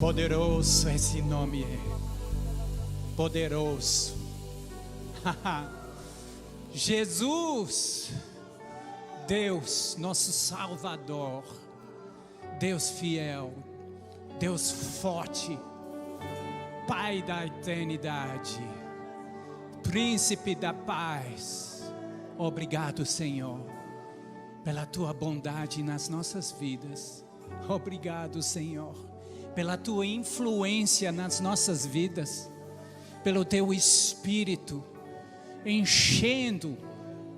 Poderoso esse nome é. Poderoso. Jesus, Deus, nosso Salvador, Deus fiel, Deus forte, Pai da eternidade, Príncipe da paz. Obrigado, Senhor, pela Tua bondade nas nossas vidas. Obrigado, Senhor, pela Tua influência nas nossas vidas, pelo Teu Espírito enchendo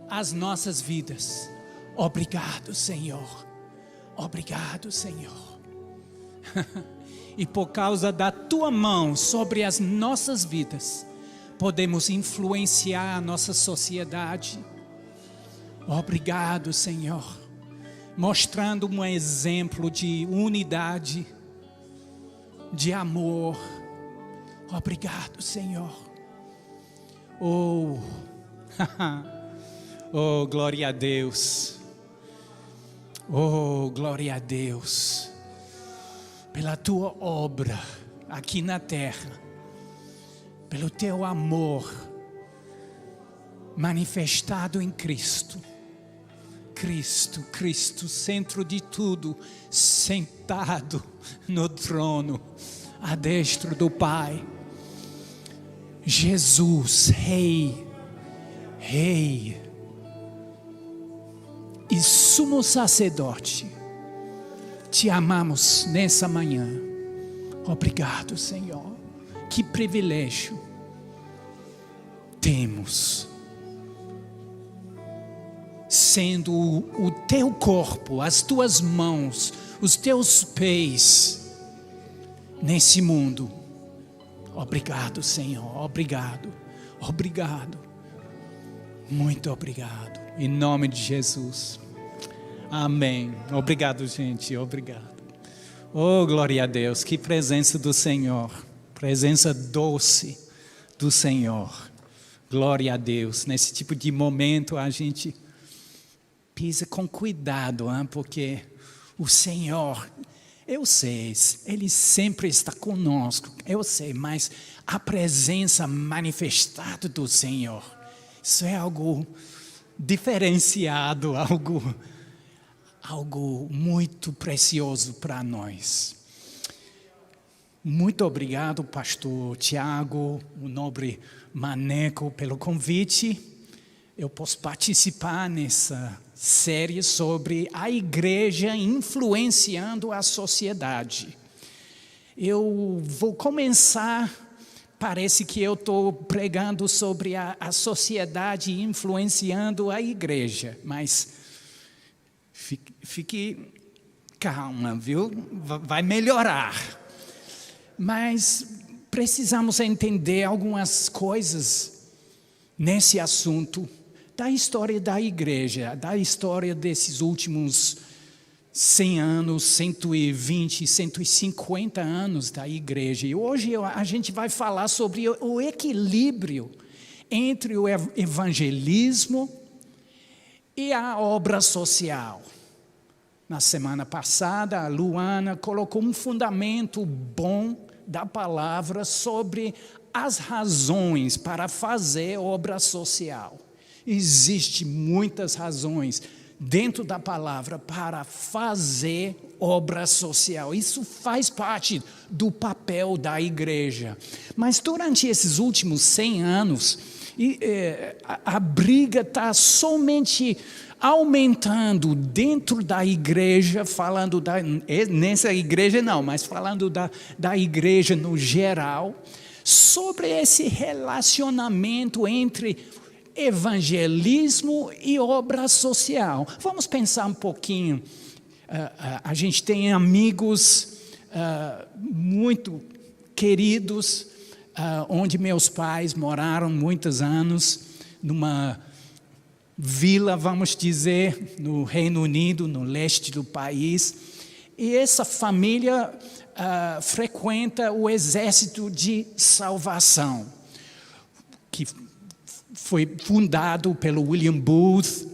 as nossas vidas. Obrigado, Senhor. Obrigado, Senhor. E por causa da Tua mão sobre as nossas vidas, podemos influenciar a nossa sociedade. Obrigado, Senhor, mostrando um exemplo de unidade, de amor. Obrigado, Senhor. Oh, oh, glória a Deus. Oh, glória a Deus, pela Tua obra aqui na terra, pelo Teu amor manifestado em Cristo. Cristo, centro de tudo, sentado no trono, à destra do Pai. Jesus, Rei e sumo sacerdote, te amamos nessa manhã. Obrigado, Senhor. Que privilégio temos, sendo o Teu corpo, as Tuas mãos, os Teus pés nesse mundo. Obrigado, Senhor. Obrigado. Muito obrigado. Em nome de Jesus. Amém. Obrigado, gente. Obrigado. Oh, glória a Deus. Que presença do Senhor. Presença doce do Senhor. Glória a Deus. Nesse tipo de momento a gente pisa com cuidado, porque o Senhor, eu sei, Ele sempre está conosco, eu sei, mas a presença manifestada do Senhor, isso é algo diferenciado, algo muito precioso para nós. Muito obrigado, pastor Tiago, o nobre Maneco, pelo convite. Eu posso participar nessa série sobre a igreja influenciando a sociedade. Eu vou começar, parece que eu estou pregando sobre a sociedade influenciando a igreja, mas fique calma, viu? Vai melhorar. Mas precisamos entender algumas coisas nesse assunto da história da igreja, da história desses últimos 100 anos, 120, 150 anos da igreja. E hoje a gente vai falar sobre o equilíbrio entre o evangelismo e a obra social. Na semana passada, a Luana colocou um fundamento bom da palavra sobre as razões para fazer obra social. Existem muitas razões dentro da palavra para fazer obra social. Isso faz parte do papel da igreja. Mas durante esses últimos 100 anos, a briga está somente aumentando dentro da igreja, falando nessa igreja não, mas falando da igreja no geral, sobre esse relacionamento entre evangelismo e obra social. Vamos pensar um pouquinho. A gente tem amigos muito queridos, onde meus pais moraram muitos anos, numa vila, vamos dizer, no Reino Unido, no leste do país. E essa família frequenta o Exército de Salvação, que foi fundado pelo William Booth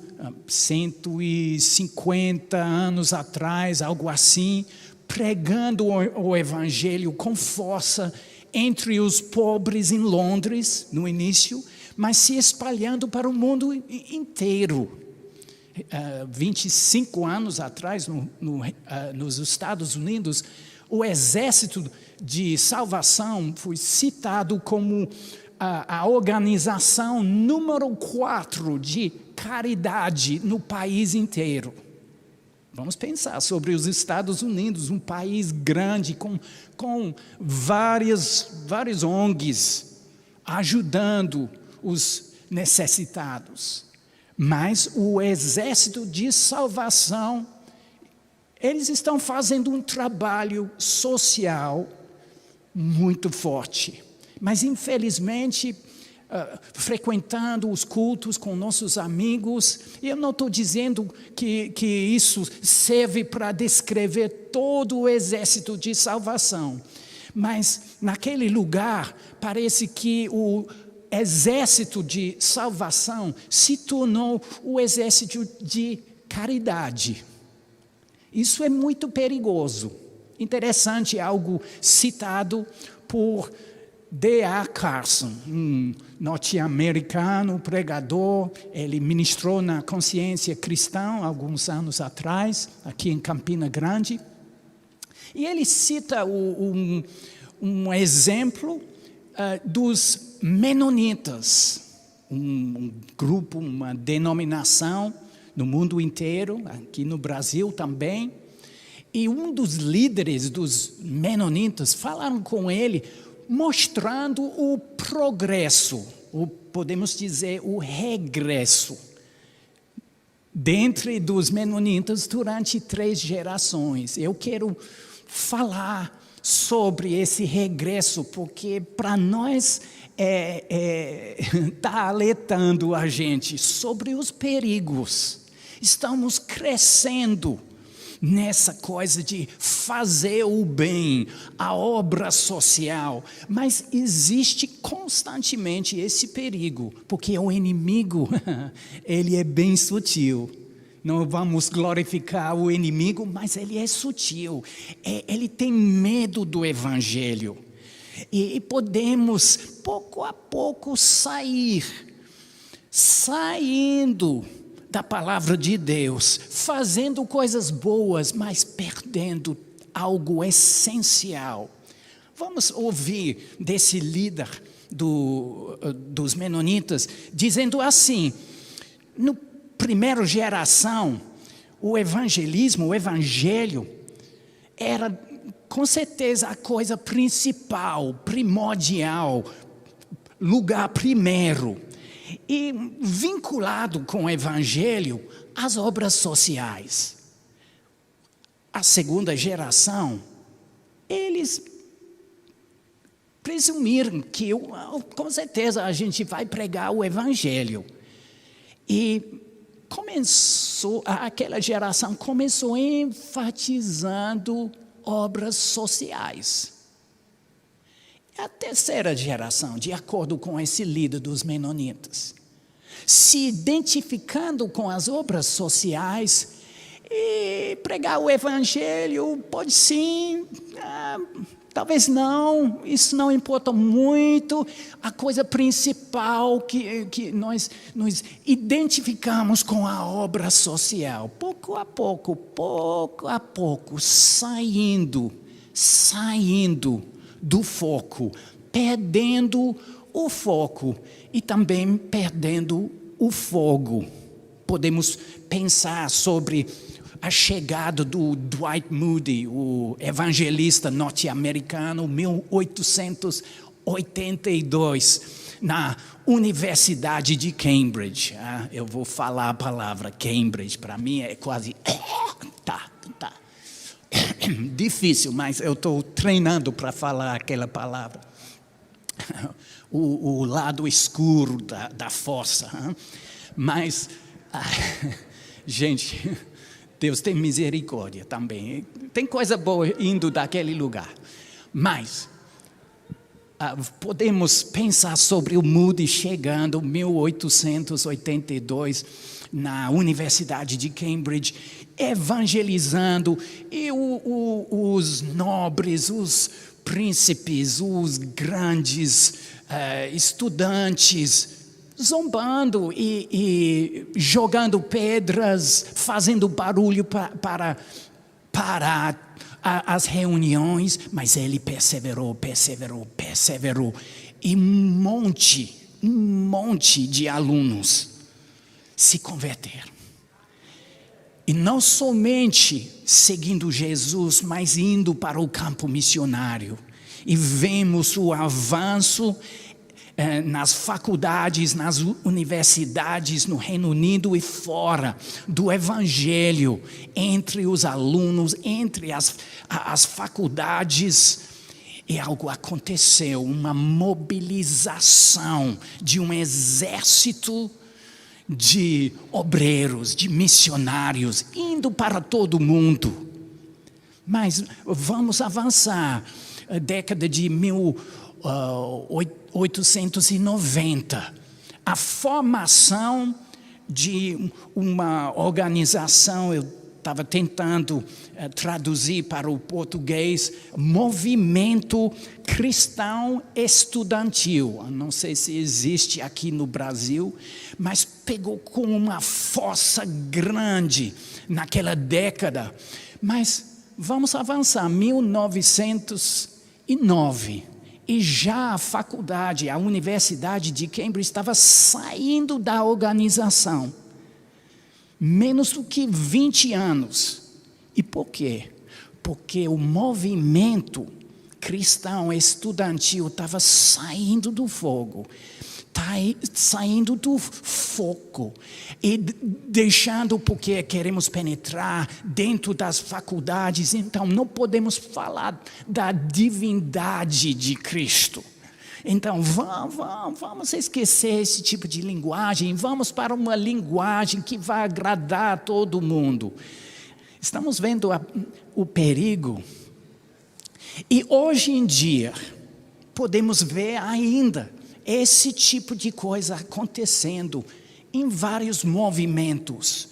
150 anos atrás, algo assim, pregando o evangelho com força entre os pobres em Londres, no início, mas se espalhando para o mundo inteiro. 25 anos atrás, nos Estados Unidos, o Exército de Salvação foi citado como a organização número 4 de caridade no país inteiro. Vamos pensar sobre os Estados Unidos, um país grande com várias ONGs ajudando os necessitados. Mas o Exército de Salvação, eles estão fazendo um trabalho social muito forte. Mas, infelizmente, frequentando os cultos com nossos amigos, eu não estou dizendo que isso serve para descrever todo o Exército de Salvação. Mas, naquele lugar, parece que o Exército de Salvação se tornou o exército de caridade. Isso é muito perigoso. Interessante, algo citado por D.A. Carson, um norte-americano pregador. Ele ministrou na Consciência Cristã alguns anos atrás, aqui em Campina Grande. E ele cita um exemplo dos menonitas, um grupo, uma denominação no mundo inteiro, aqui no Brasil também. E um dos líderes dos menonitas falaram com ele, mostrando o progresso, ou podemos dizer o regresso, dentre dos menonitas durante 3 gerações. Eu quero falar sobre esse regresso, porque para nós está alertando a gente sobre os perigos. Estamos crescendo nessa coisa de fazer o bem, a obra social, mas existe constantemente esse perigo, porque o inimigo, ele é bem sutil. Não vamos glorificar o inimigo, mas ele é sutil. Ele tem medo do evangelho. E podemos, pouco a pouco, saindo da palavra de Deus, fazendo coisas boas, mas perdendo algo essencial. Vamos ouvir desse líder dos menonitas, dizendo assim, no primeira geração, o evangelismo, o evangelho, era com certeza a coisa principal, primordial, lugar primeiro. E vinculado com o evangelho, as obras sociais. A segunda geração, eles presumiram que com certeza a gente vai pregar o evangelho. E aquela geração começou enfatizando obras sociais. A terceira geração, de acordo com esse líder dos menonitas, se identificando com as obras sociais, e pregar o evangelho, pode sim, talvez não, isso não importa muito. A coisa principal que nós nos identificamos com a obra social, pouco a pouco, saindo do foco, perdendo o foco e também perdendo o fogo. Podemos pensar sobre a chegada do Dwight Moody, o evangelista norte-americano, 1882, na Universidade de Cambridge. Eu vou falar a palavra Cambridge, para mim é quase... Tá. Difícil, mas eu estou treinando para falar aquela palavra. O lado escuro da força. Mas, gente, Deus tem misericórdia também. Tem coisa boa indo daquele lugar. Mas, Podemos pensar sobre o Moody chegando em 1882 na Universidade de Cambridge, evangelizando, e os nobres, os príncipes, os grandes estudantes, zombando e jogando pedras, fazendo barulho para as reuniões, mas ele perseverou. E um monte de alunos se converteram. E não somente seguindo Jesus, mas indo para o campo missionário. E vemos o avanço nas faculdades, nas universidades, no Reino Unido e fora, do Evangelho, entre os alunos, entre as faculdades. E algo aconteceu, uma mobilização de um exército de obreiros, de missionários, indo para todo mundo. Mas vamos avançar, a década de 1890, a formação de uma organização, eu estava tentando traduzir para o português, Movimento Cristão Estudantil. Não sei se existe aqui no Brasil, mas pegou com uma força grande naquela década. Mas vamos avançar, 1909, e já a faculdade, a Universidade de Cambridge estava saindo da organização. Menos do que 20 anos. E por quê? Porque o movimento cristão estudantil estava saindo do fogo. Saindo do foco. E deixando, porque queremos penetrar dentro das faculdades. Então não podemos falar da divindade de Cristo. Então, vamos esquecer esse tipo de linguagem, vamos para uma linguagem que vai agradar a todo mundo. Estamos vendo o perigo. E hoje em dia, podemos ver ainda esse tipo de coisa acontecendo em vários movimentos.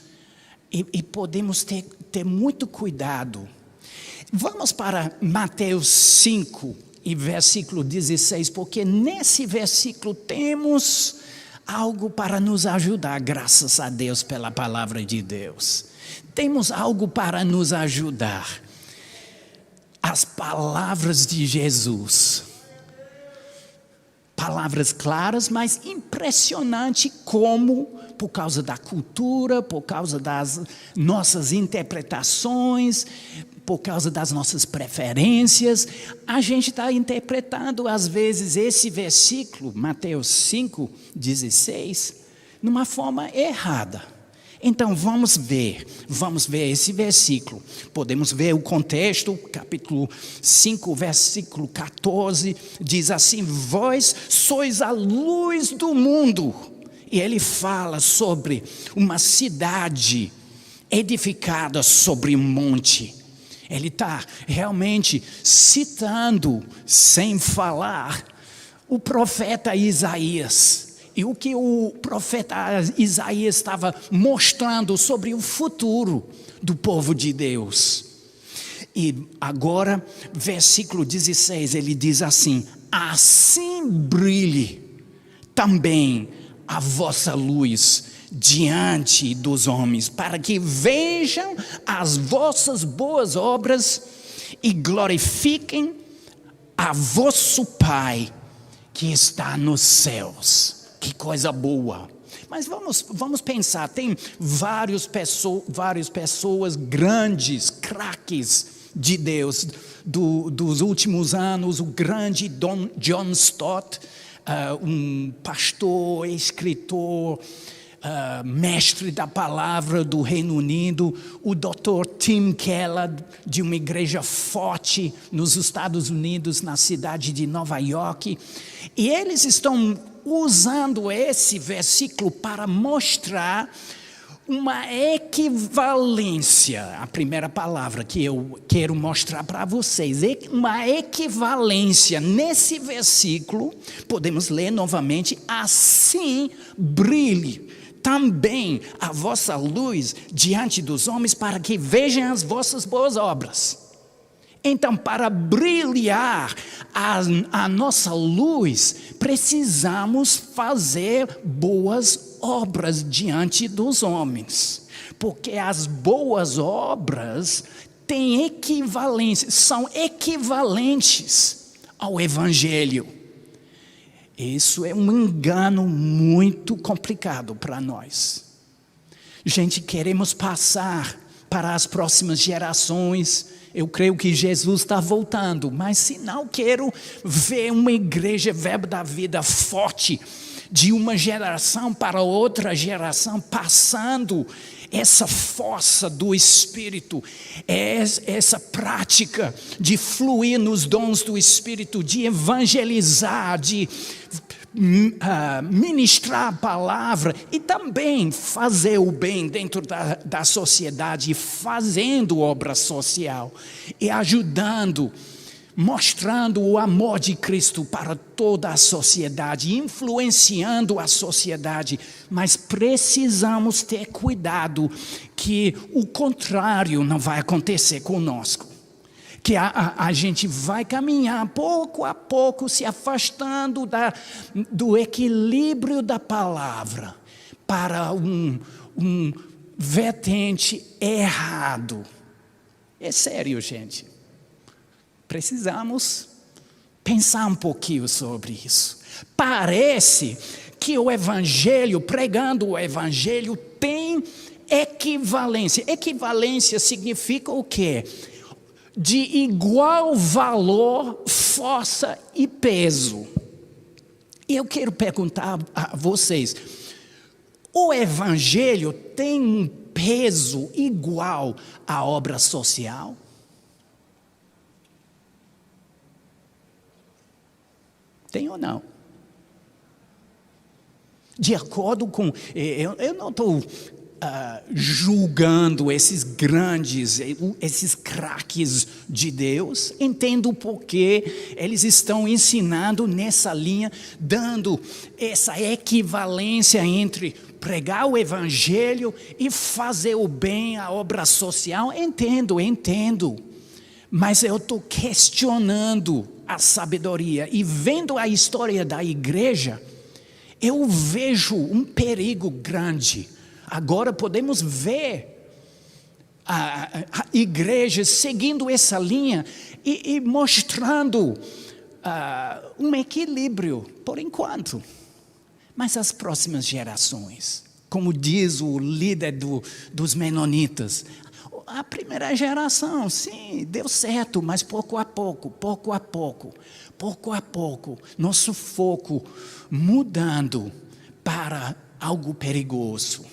E podemos ter muito cuidado. Vamos para Mateus 5. E versículo 16, porque nesse versículo temos algo para nos ajudar, graças a Deus pela palavra de Deus. Temos algo para nos ajudar. As palavras de Jesus. Palavras claras, mas impressionante como, por causa da cultura, por causa das nossas interpretações, por causa das nossas preferências, a gente está interpretando às vezes esse versículo, Mateus 5:16, numa forma errada. Então vamos ver esse versículo. Podemos ver o contexto, capítulo 5, versículo 14, diz assim: vós sois a luz do mundo. E ele fala sobre uma cidade edificada sobre um monte. Ele está realmente citando, sem falar, o profeta Isaías. E o que o profeta Isaías estava mostrando sobre o futuro do povo de Deus. E agora, versículo 16, ele diz assim: assim brilhe também a vossa luz diante dos homens, para que vejam as vossas boas obras e glorifiquem a vosso Pai que está nos céus. Que coisa boa. Mas vamos pensar, tem várias pessoas grandes, craques de Deus, dos últimos anos, o grande John Stott, um pastor, escritor, mestre da palavra do Reino Unido, o Dr. Tim Keller, de uma igreja forte nos Estados Unidos, na cidade de Nova York, e eles estão usando esse versículo para mostrar uma equivalência, a primeira palavra que eu quero mostrar para vocês, uma equivalência nesse versículo, podemos ler novamente, assim brilhe também a vossa luz diante dos homens, para que vejam as vossas boas obras. Então, para brilhar a nossa luz, precisamos fazer boas obras diante dos homens. Porque as boas obras têm equivalência, são equivalentes ao Evangelho. Isso é um engano muito complicado para nós. Gente, queremos passar para as próximas gerações. Eu creio que Jesus está voltando, mas se não, quero ver uma igreja Verbo da Vida forte, de uma geração para outra geração, passando essa força do Espírito, essa prática de fluir nos dons do Espírito, de evangelizar, de ministrar a palavra e também fazer o bem dentro da sociedade, fazendo obra social e ajudando, mostrando o amor de Cristo para toda a sociedade, influenciando a sociedade, mas precisamos ter cuidado que o contrário não vai acontecer conosco. Que a gente vai caminhar pouco a pouco, se afastando do equilíbrio da palavra, para um vertente errado. É sério, gente. Precisamos pensar um pouquinho sobre isso. Parece que o Evangelho, pregando o Evangelho, tem equivalência. Equivalência significa o quê? De igual valor, força e peso. E eu quero perguntar a vocês, o Evangelho tem um peso igual à obra social? Tem ou não? De acordo com... Eu não estou julgando esses grandes, esses craques de Deus. Entendo porque eles estão ensinando nessa linha, dando essa equivalência entre pregar o Evangelho e fazer o bem, a obra social. Entendo. Mas eu estou questionando a sabedoria e vendo a história da igreja, eu vejo um perigo grande. Agora podemos ver a igreja seguindo essa linha e mostrando um equilíbrio, por enquanto. Mas as próximas gerações, como diz o líder dos menonitas, a primeira geração, sim, deu certo, mas pouco a pouco, nosso foco mudando para algo perigoso.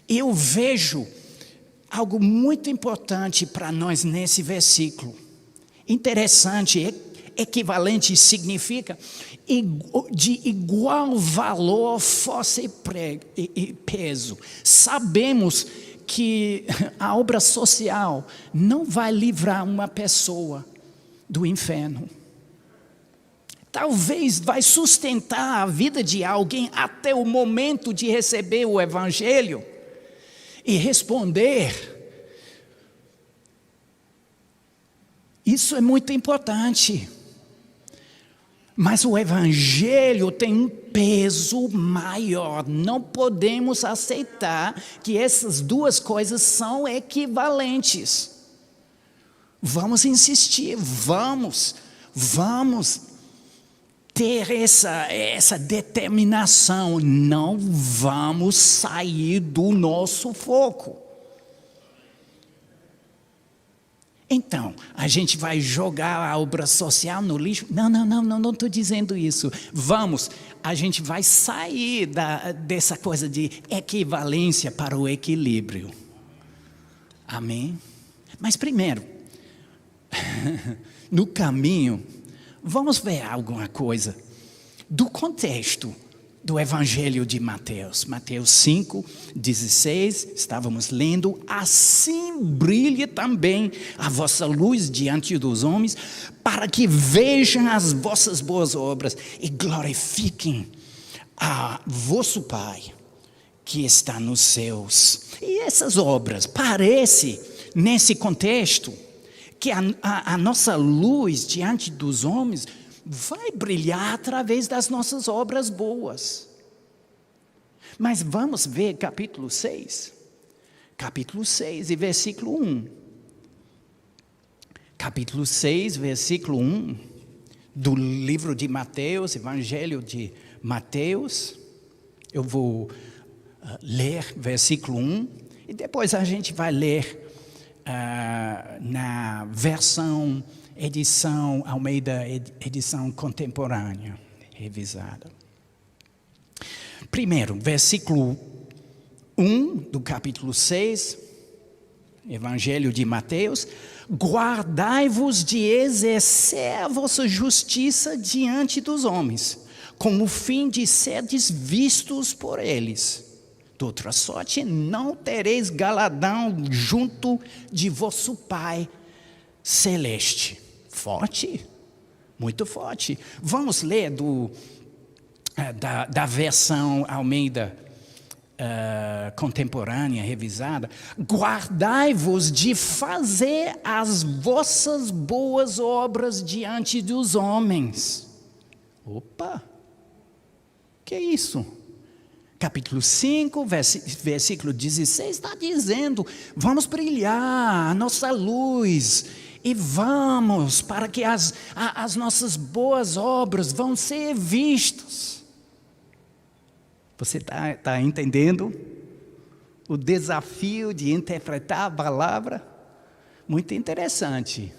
Eu vejo algo muito importante para nós nesse versículo. Interessante, equivalente significa de igual valor, força e peso. Sabemos que a obra social não vai livrar uma pessoa do inferno. Talvez vai sustentar a vida de alguém até o momento de receber o Evangelho e responder. Isso é muito importante. Mas o Evangelho tem um peso maior. Não podemos aceitar que essas duas coisas são equivalentes. Vamos insistir, vamos ter essa determinação. Não vamos sair do nosso foco. Então, a gente vai jogar a obra social no lixo? Não estou dizendo isso. A gente vai sair dessa coisa de equivalência para o equilíbrio. Amém? Mas primeiro, no caminho, vamos ver alguma coisa do contexto do Evangelho de Mateus. Mateus 5:16, estávamos lendo: assim brilhe também a vossa luz diante dos homens, para que vejam as vossas boas obras e glorifiquem a vosso Pai que está nos céus. E essas obras, parece, nesse contexto, que a nossa luz diante dos homens vai brilhar através das nossas obras boas. Mas vamos ver capítulo 6. Capítulo 6 e versículo 1. Capítulo 6, versículo 1, do livro de Mateus, Evangelho de Mateus. Eu vou ler versículo 1 e depois a gente vai ler na versão, edição Almeida, edição contemporânea, revisada. Primeiro, versículo 1 do capítulo 6, Evangelho de Mateus: guardai-vos de exercer a vossa justiça diante dos homens, com o fim de serdes vistos por eles. De outra sorte, não tereis galardão junto de vosso Pai celeste. Forte, muito forte. Vamos ler da versão Almeida contemporânea, revisada. Guardai-vos de fazer as vossas boas obras diante dos homens. Opa, que é isso? Capítulo 5, versículo 16, está dizendo: vamos brilhar a nossa luz e vamos, para que as nossas boas obras vão ser vistas. Você está entendendo o desafio de interpretar a palavra? Muito interessante.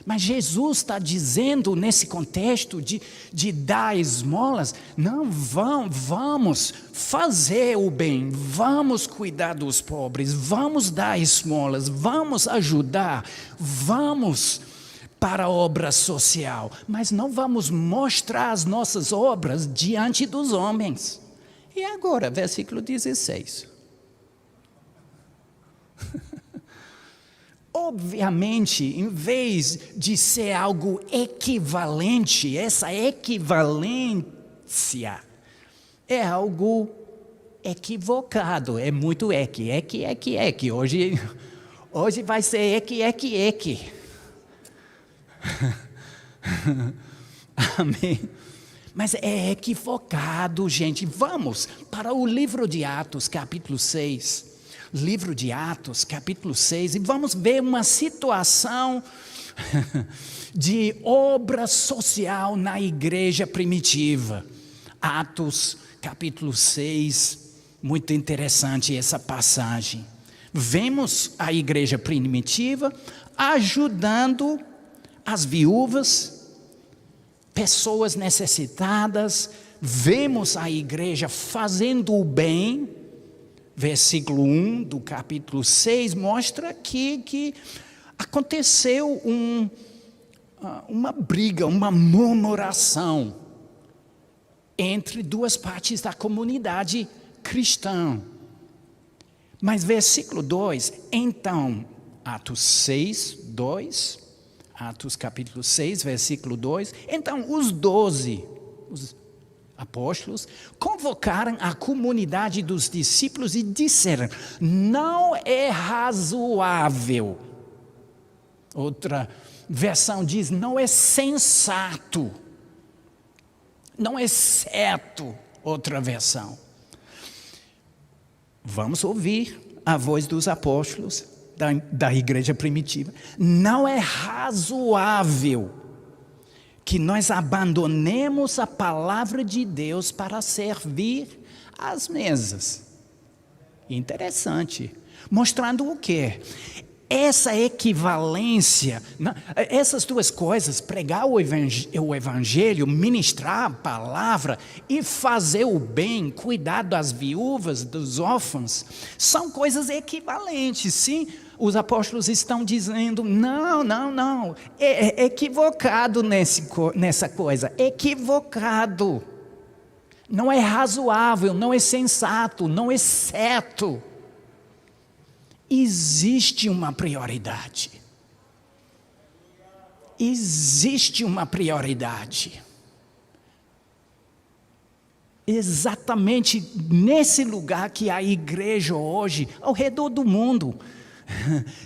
Mas Jesus está dizendo nesse contexto de dar esmolas: não, vamos fazer o bem, vamos cuidar dos pobres, vamos dar esmolas, vamos ajudar, vamos para a obra social, mas não vamos mostrar as nossas obras diante dos homens. E agora, versículo 16. Obviamente, em vez de ser algo equivalente, essa equivalência é algo equivocado. É muito equi. Hoje vai ser equi. Amém. Mas é equivocado, gente. Vamos para o livro de Atos, capítulo 6. Livro de Atos, capítulo 6, e vamos ver uma situação de obra social na igreja primitiva. Atos, capítulo 6, muito interessante essa passagem. Vemos a igreja primitiva ajudando as viúvas, pessoas necessitadas. Vemos a igreja fazendo o bem. Versículo 1 do capítulo 6 mostra que aconteceu uma briga, uma murmuração entre duas partes da comunidade cristã. Mas versículo 2, então, Atos 6, 2, Atos capítulo 6, versículo 2, então os 12, os apóstolos convocaram a comunidade dos discípulos e disseram: não é razoável. Outra versão diz: não é sensato. Não é certo. Outra versão. Vamos ouvir a voz dos apóstolos da igreja primitiva. Não é razoável que nós abandonemos a palavra de Deus para servir às mesas. Interessante. Mostrando o quê? Essa equivalência, essas duas coisas, pregar o evangelho, ministrar a palavra e fazer o bem, cuidar das viúvas, dos órfãos, são coisas equivalentes, sim. Os apóstolos estão dizendo: não, é equivocado nessa coisa, equivocado. não é razoável, não é sensato, não é certo. Existe uma prioridade. Existe uma prioridade. Exatamente nesse lugar que a igreja hoje, ao redor do mundo,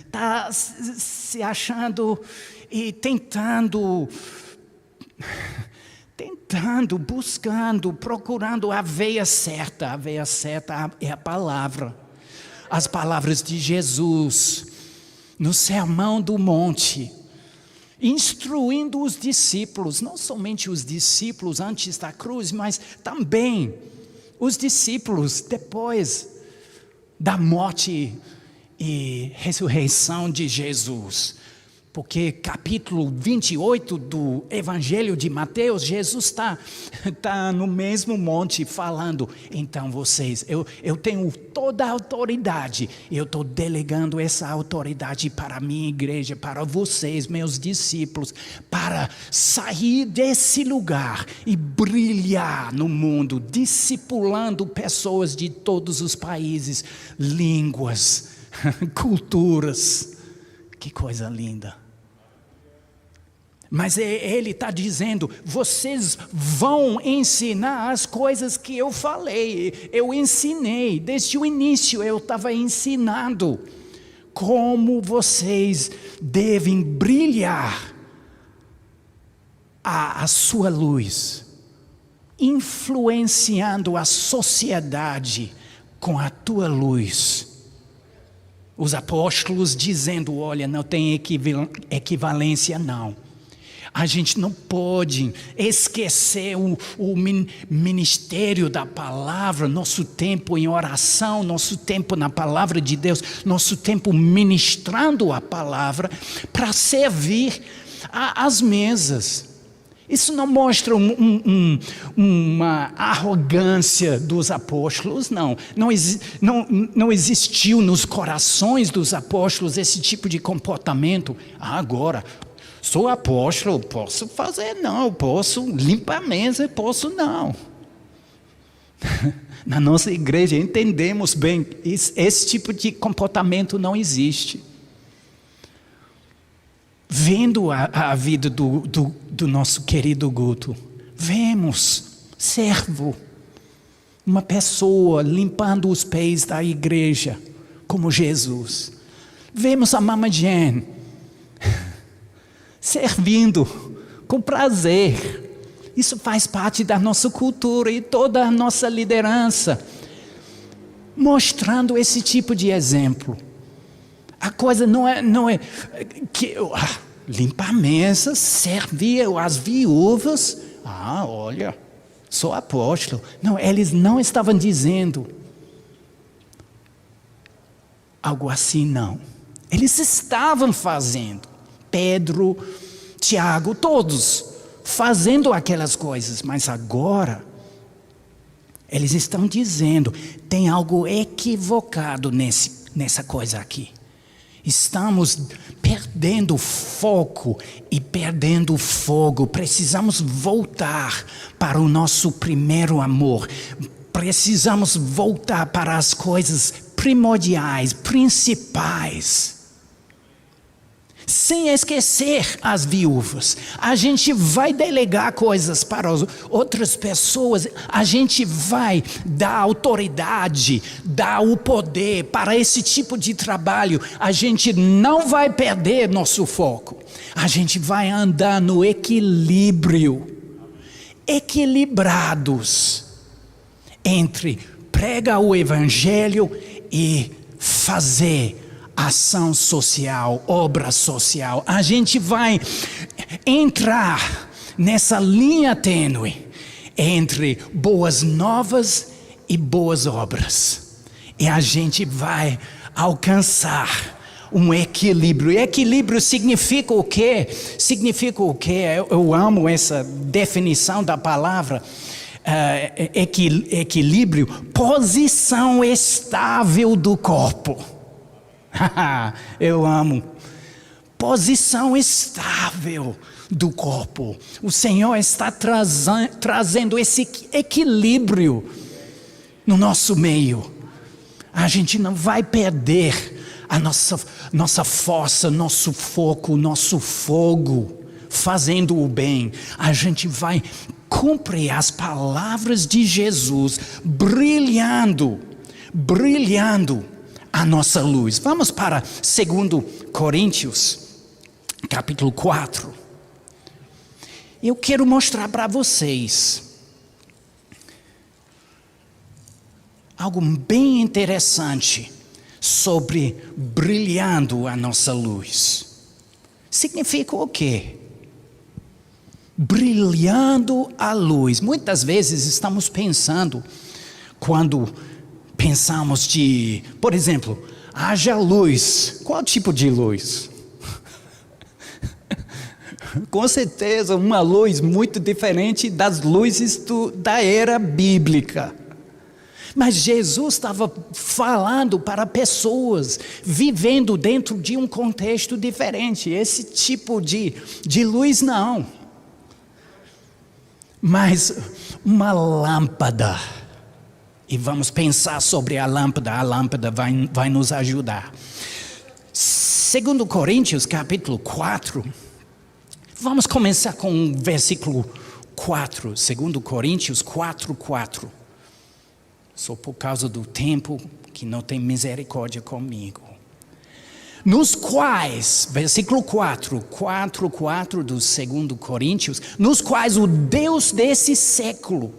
está se achando e tentando, buscando, procurando a veia certa. A veia certa é a palavra. As palavras de Jesus, no Sermão do Monte, instruindo os discípulos, não somente os discípulos antes da cruz, mas também os discípulos depois da morte e ressurreição de Jesus. Porque capítulo 28 do Evangelho de Mateus, Jesus está no mesmo monte falando, então vocês, eu tenho toda a autoridade, eu estou delegando essa autoridade para a minha igreja, para vocês, meus discípulos, para sair desse lugar e brilhar no mundo, discipulando pessoas de todos os países, línguas, culturas. Que coisa linda. Mas ele está dizendo, vocês vão ensinar as coisas que eu falei. Eu ensinei, desde o início eu estava ensinando como vocês devem brilhar a sua luz, influenciando a sociedade com a tua luz. Os apóstolos dizendo, olha, não tem equivalência não. A gente não pode esquecer o ministério da palavra, nosso tempo em oração, nosso tempo na palavra de Deus, nosso tempo ministrando a palavra para servir às mesas. Isso não mostra uma arrogância dos apóstolos, não. Não existiu nos corações dos apóstolos esse tipo de comportamento. Agora, sou apóstolo, posso fazer não, posso limpar a mesa, posso não. Na nossa igreja entendemos bem, esse tipo de comportamento não existe. Vendo a vida do nosso querido Guto, vemos servo, uma pessoa limpando os pés da igreja, como Jesus. Vemos a Mama Jen, servindo com prazer. Isso faz parte da nossa cultura e toda a nossa liderança, mostrando esse tipo de exemplo. A coisa não é que limpar a mesa, servir as viúvas. Olha, sou apóstolo. Não, eles não estavam dizendo algo assim, não. Eles estavam fazendo. Pedro, Tiago, todos fazendo aquelas coisas. Mas agora, eles estão dizendo, tem algo equivocado nessa coisa aqui. Estamos perdendo foco e perdendo fogo. Precisamos voltar para o nosso primeiro amor. Precisamos voltar para as coisas primordiais, principais. Sem esquecer as viúvas. A gente vai delegar coisas para outras pessoas. A gente vai dar autoridade, dar o poder para esse tipo de trabalho. A gente não vai perder nosso foco. A gente vai andar no equilíbrio. Equilibrados entre pregar o evangelho e fazer ação social, obra social. A gente vai entrar nessa linha tênue entre boas novas e boas obras. E a gente vai alcançar um equilíbrio. E equilíbrio significa o quê? Significa o quê? Eu amo essa definição da palavra. Equilíbrio, posição estável do corpo. Eu amo. Posição estável. do corpo. O Senhor está trazendo esse equilíbrio no nosso meio. A gente não vai perder a nossa força, nosso foco, nosso fogo, fazendo o bem. A gente vai cumprir as palavras de Jesus, brilhando a nossa luz. Vamos para 2 Coríntios, capítulo 4. Eu quero mostrar para vocês algo bem interessante sobre brilhando a nossa luz. Significa o quê? Brilhando a luz. Muitas vezes estamos pensando, quando pensamos por exemplo, haja luz. Qual tipo de luz? Com certeza uma luz muito diferente das luzes da era bíblica. Mas Jesus estava falando para pessoas vivendo dentro de um contexto diferente. Esse tipo de luz não. Mas uma lâmpada. E vamos pensar sobre a lâmpada vai nos ajudar. 2 Coríntios capítulo 4, vamos começar com o versículo 4, 2 Coríntios 4. Só por causa do tempo que não tem misericórdia comigo. Nos quais, versículo 4 do 2 Coríntios, nos quais o Deus desse século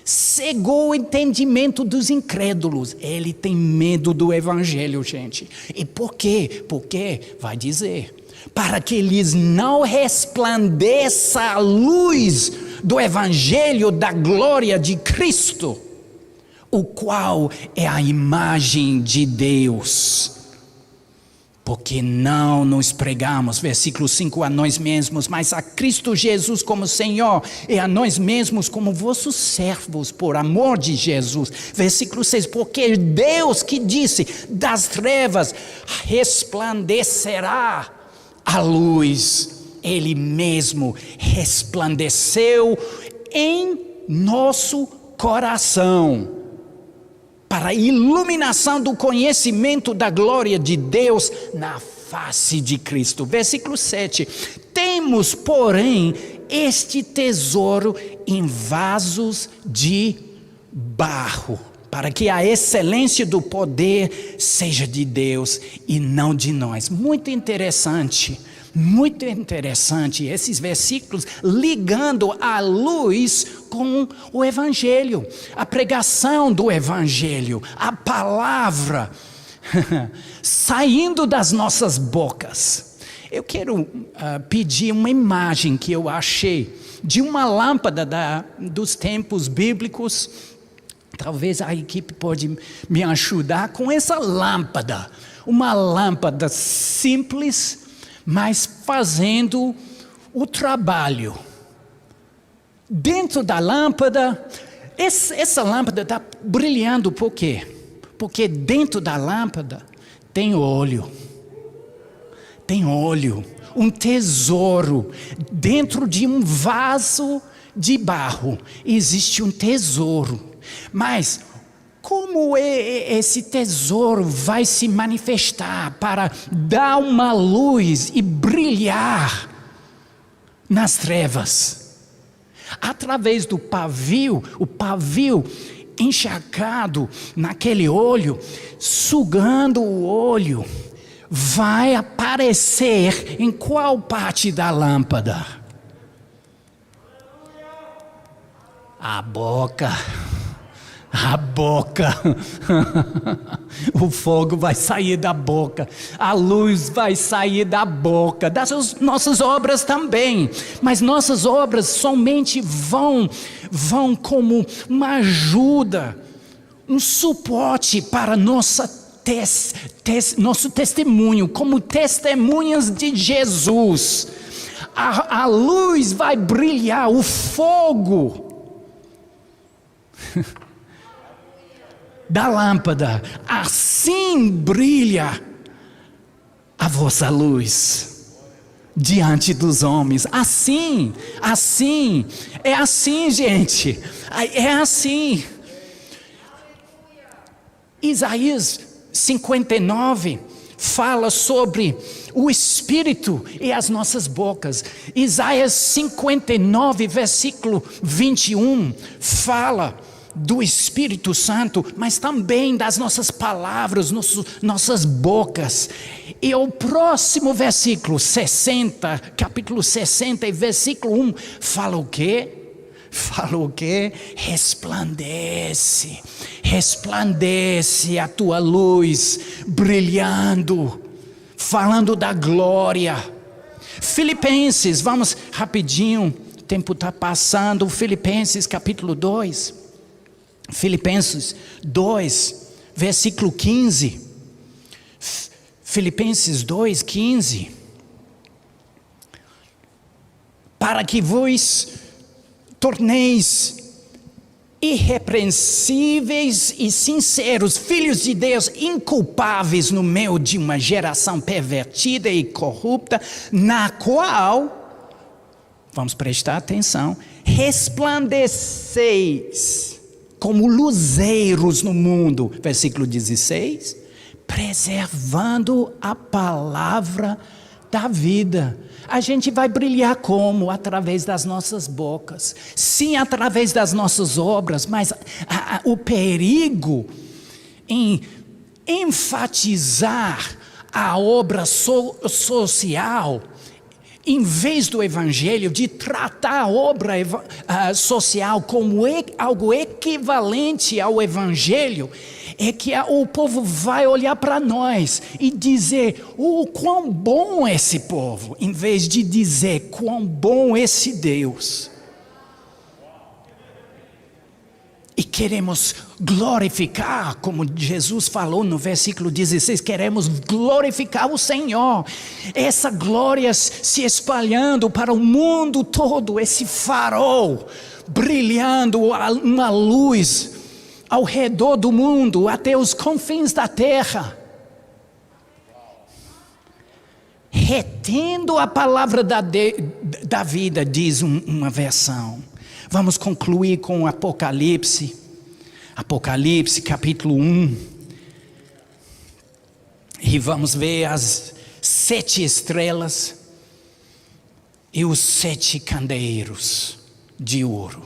cegou o entendimento dos incrédulos. Ele tem medo do evangelho, gente. E por quê? Porque, vai dizer, para que lhes não resplandeça a luz do evangelho da glória de Cristo, o qual é a imagem de Deus. Porque não nos pregamos, versículo 5, a nós mesmos, mas a Cristo Jesus como Senhor, e a nós mesmos como vossos servos, por amor de Jesus. Versículo 6, porque Deus que disse, das trevas resplandecerá a luz, Ele mesmo resplandeceu em nosso coração, para a iluminação do conhecimento da glória de Deus na face de Cristo. Versículo 7. Temos, porém, este tesouro em vasos de barro, para que a excelência do poder seja de Deus e não de nós. Muito interessante esses versículos ligando a luz com o evangelho, a pregação do evangelho, a palavra saindo das nossas bocas. Eu quero pedir uma imagem que eu achei de uma lâmpada dos tempos bíblicos. Talvez a equipe pode me ajudar com essa lâmpada. Uma lâmpada simples, mas fazendo o trabalho. Dentro da lâmpada, essa lâmpada está brilhando por quê? Porque dentro da lâmpada tem óleo. Tem óleo, um tesouro. Dentro de um vaso de barro existe um tesouro. Mas como esse tesouro vai se manifestar para dar uma luz e brilhar nas trevas? Através do pavio, o pavio encharcado naquele óleo, sugando o óleo, vai aparecer em qual parte da lâmpada? A boca. A boca. O fogo vai sair da boca, a luz vai sair da boca, das nossas obras também, mas nossas obras somente vão como uma ajuda, um suporte para nosso testemunho, como testemunhas de Jesus. A luz vai brilhar, o fogo da lâmpada, assim brilha a vossa luz diante dos homens. Assim, é assim, gente, é assim. Isaías 59 fala sobre o Espírito e as nossas bocas. Isaías 59, versículo 21, fala do Espírito Santo, mas também das nossas palavras, nossas bocas. E o próximo versículo, 60, capítulo 60 e versículo 1, fala o quê? Fala o quê? Resplandece a tua luz, brilhando, falando da glória. Filipenses, vamos rapidinho, o tempo está passando. Filipenses capítulo 2. Filipenses 2, versículo 15. Filipenses 2, 15. Para que vos torneis irrepreensíveis e sinceros, filhos de Deus, inculpáveis no meio de uma geração pervertida e corrupta, na qual, vamos prestar atenção, resplandeceis como luzeiros no mundo, versículo 16, preservando a palavra da vida. A gente vai brilhar como? Através das nossas bocas. Sim, através das nossas obras, mas o perigo em enfatizar a obra social, em vez do Evangelho, de tratar a obra social como algo equivalente ao Evangelho, é que o povo vai olhar para nós e dizer o quão bom esse povo, em vez de dizer quão bom esse Deus. E queremos glorificar, como Jesus falou no versículo 16, queremos glorificar o Senhor. Essa glória se espalhando para o mundo todo, esse farol brilhando, uma luz ao redor do mundo, até os confins da terra. Retendo a palavra da vida, diz uma versão. Vamos concluir com Apocalipse. Apocalipse capítulo 1. E vamos ver as 7 estrelas e os 7 candeeiros de ouro.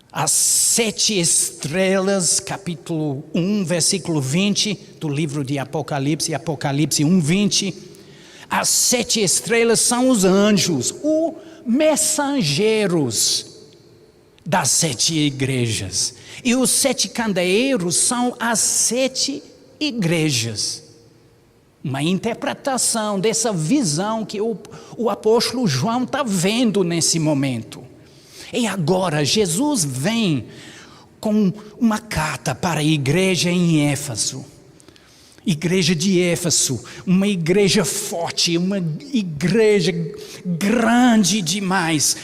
As 7 estrelas, capítulo 1, versículo 20 do livro de Apocalipse, Apocalipse 1, 20. As 7 estrelas são os anjos, os mensageiros das 7 igrejas. E os 7 candeeiros são as 7 igrejas. Uma interpretação dessa visão que o apóstolo João está vendo nesse momento. E agora Jesus vem com uma carta para a igreja em Éfeso. Igreja de Éfeso, uma igreja forte, uma igreja grande demais,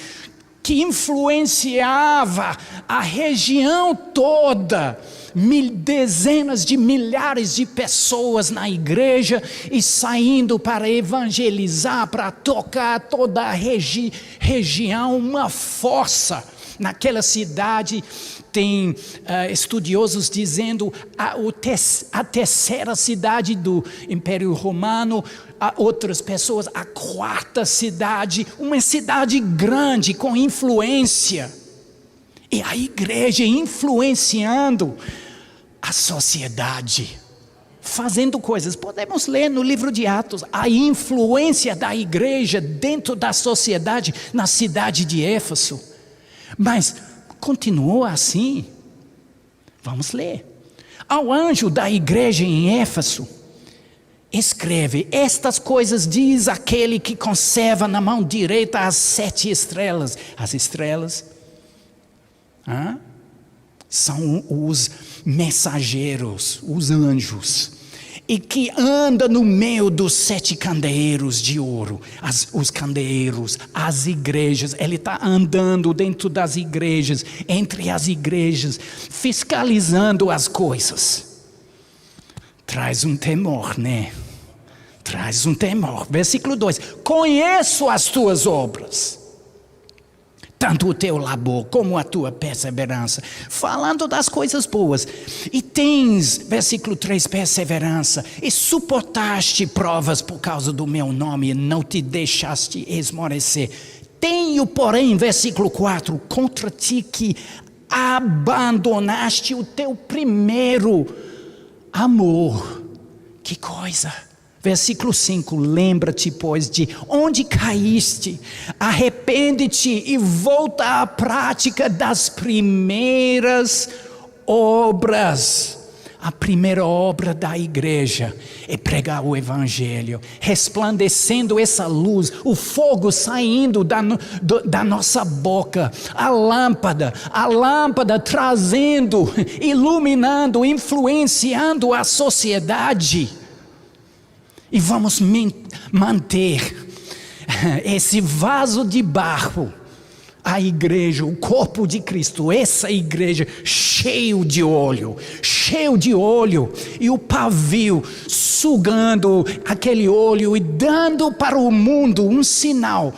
que influenciava a região toda, dezenas de milhares de pessoas na igreja e saindo para evangelizar, para tocar toda a região, uma força. Naquela cidade tem estudiosos dizendo a terceira cidade do Império Romano, outras pessoas a 4ª cidade, uma cidade grande com influência. E a igreja influenciando a sociedade, fazendo coisas. Podemos ler no livro de Atos a influência da igreja dentro da sociedade na cidade de Éfeso. Mas continuou assim. Vamos ler. Ao anjo da igreja em Éfeso, escreve: estas coisas diz aquele que conserva na mão direita as 7 estrelas. As estrelas são os mensageiros, os anjos, e que anda no meio dos 7 candeeiros de ouro, os candeeiros, as igrejas. Ele está andando dentro das igrejas, entre as igrejas, fiscalizando as coisas. Traz um temor, né? Traz um temor. Versículo 2: conheço as tuas obras, tanto o teu labor como a tua perseverança. Falando das coisas boas. E tens, versículo 3, perseverança. E suportaste provas por causa do meu nome e não te deixaste esmorecer. Tenho, porém, versículo 4, contra ti que abandonaste o teu primeiro amor. Que coisa! Versículo 5, lembra-te, pois, de onde caíste, arrepende-te e volta à prática das primeiras obras. A primeira obra da igreja é pregar o evangelho, resplandecendo essa luz, o fogo saindo da nossa boca, a lâmpada trazendo, iluminando, influenciando a sociedade. E vamos manter esse vaso de barro, a igreja, o corpo de Cristo, essa igreja cheio de óleo, e o pavio sugando aquele óleo e dando para o mundo um sinal,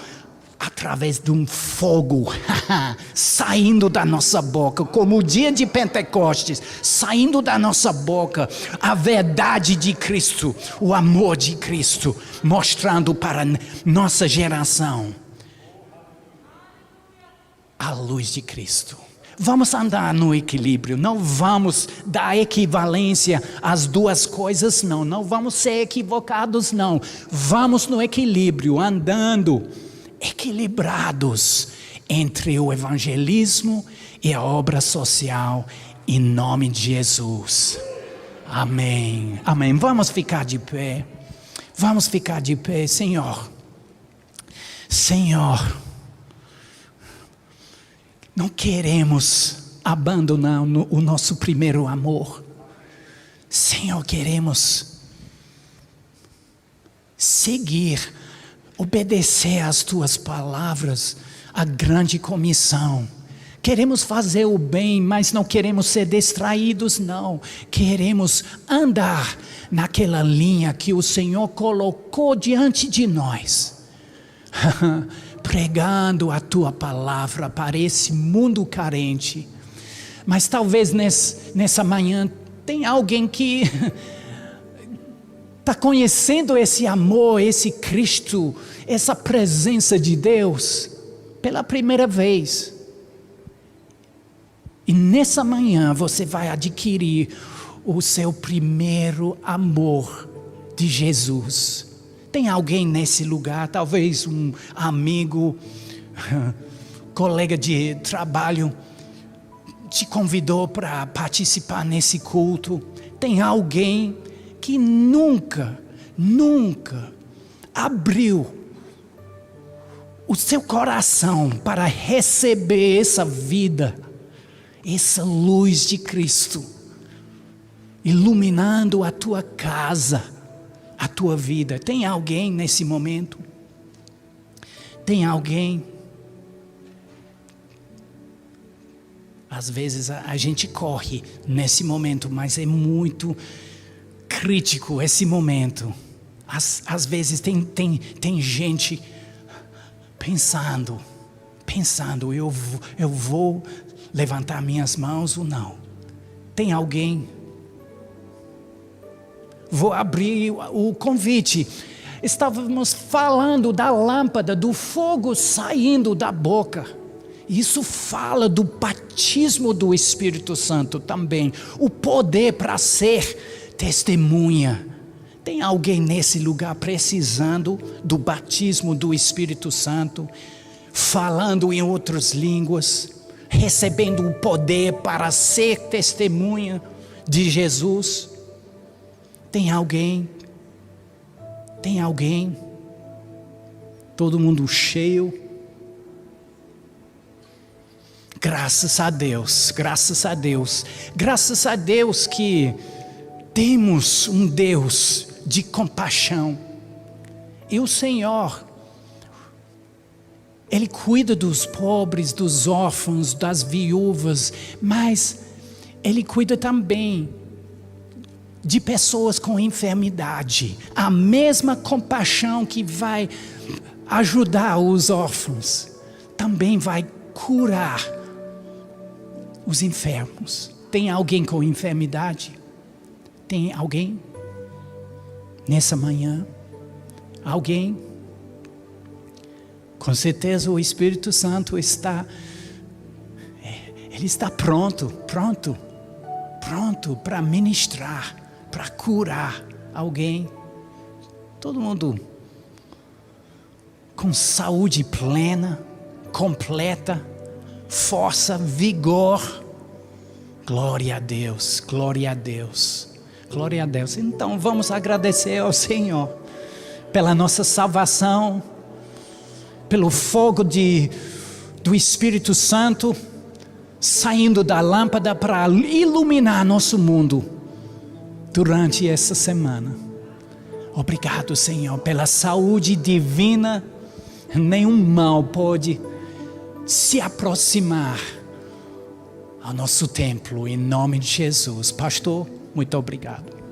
através de um fogo saindo da nossa boca, como o dia de Pentecostes, saindo da nossa boca a verdade de Cristo, o amor de Cristo, mostrando para nossa geração a luz de Cristo. Vamos andar no equilíbrio, não vamos dar equivalência às duas coisas, não vamos ser equivocados, não. Vamos no equilíbrio, andando equilibrados entre o evangelismo e a obra social, em nome de Jesus. Amém. Amém. Vamos ficar de pé. Vamos ficar de pé, Senhor. Senhor, não queremos abandonar o nosso primeiro amor. Senhor, queremos seguir, obedecer às tuas palavras, a grande comissão. Queremos fazer o bem, mas não queremos ser distraídos, não. Queremos andar naquela linha que o Senhor colocou diante de nós. Pregando a tua palavra para esse mundo carente. Mas talvez nessa manhã tem alguém que está conhecendo esse amor, esse Cristo, essa presença de Deus pela primeira vez. E nessa manhã você vai adquirir o seu primeiro amor de Jesus. Tem alguém nesse lugar, talvez um amigo, colega de trabalho, te convidou para participar nesse culto. Tem alguém que nunca abriu o seu coração para receber essa vida, essa luz de Cristo, iluminando a tua casa, a tua vida. Tem alguém nesse momento? Tem alguém? Às vezes a gente corre nesse momento, mas é muito crítico esse momento. Às vezes tem gente pensando, eu vou levantar minhas mãos ou não? Tem alguém? Vou abrir o convite. Estávamos falando da lâmpada, do fogo saindo da boca. Isso fala do batismo do Espírito Santo também. O poder para ser testemunha. Tem alguém nesse lugar precisando do batismo do Espírito Santo? Falando em outras línguas? Recebendo o poder para ser testemunha de Jesus? Tem alguém? Tem alguém? Todo mundo cheio? Graças a Deus, graças a Deus. Graças a Deus que temos um Deus de compaixão. E o Senhor, Ele cuida dos pobres, dos órfãos, das viúvas, mas Ele cuida também de pessoas com enfermidade, a mesma compaixão que vai ajudar os órfãos, também vai curar os enfermos. Tem alguém com enfermidade? Tem alguém nessa manhã? Alguém? Com certeza o Espírito Santo está pronto para ministrar, para curar alguém. Todo mundo com saúde plena, completa, força, vigor. Glória a Deus, glória a Deus, glória a Deus. Então vamos agradecer ao Senhor pela nossa salvação, pelo fogo do Espírito Santo saindo da lâmpada para iluminar nosso mundo durante essa semana. Obrigado, Senhor, pela saúde divina. Nenhum mal pode se aproximar ao nosso templo, em nome de Jesus. Pastor, muito obrigado.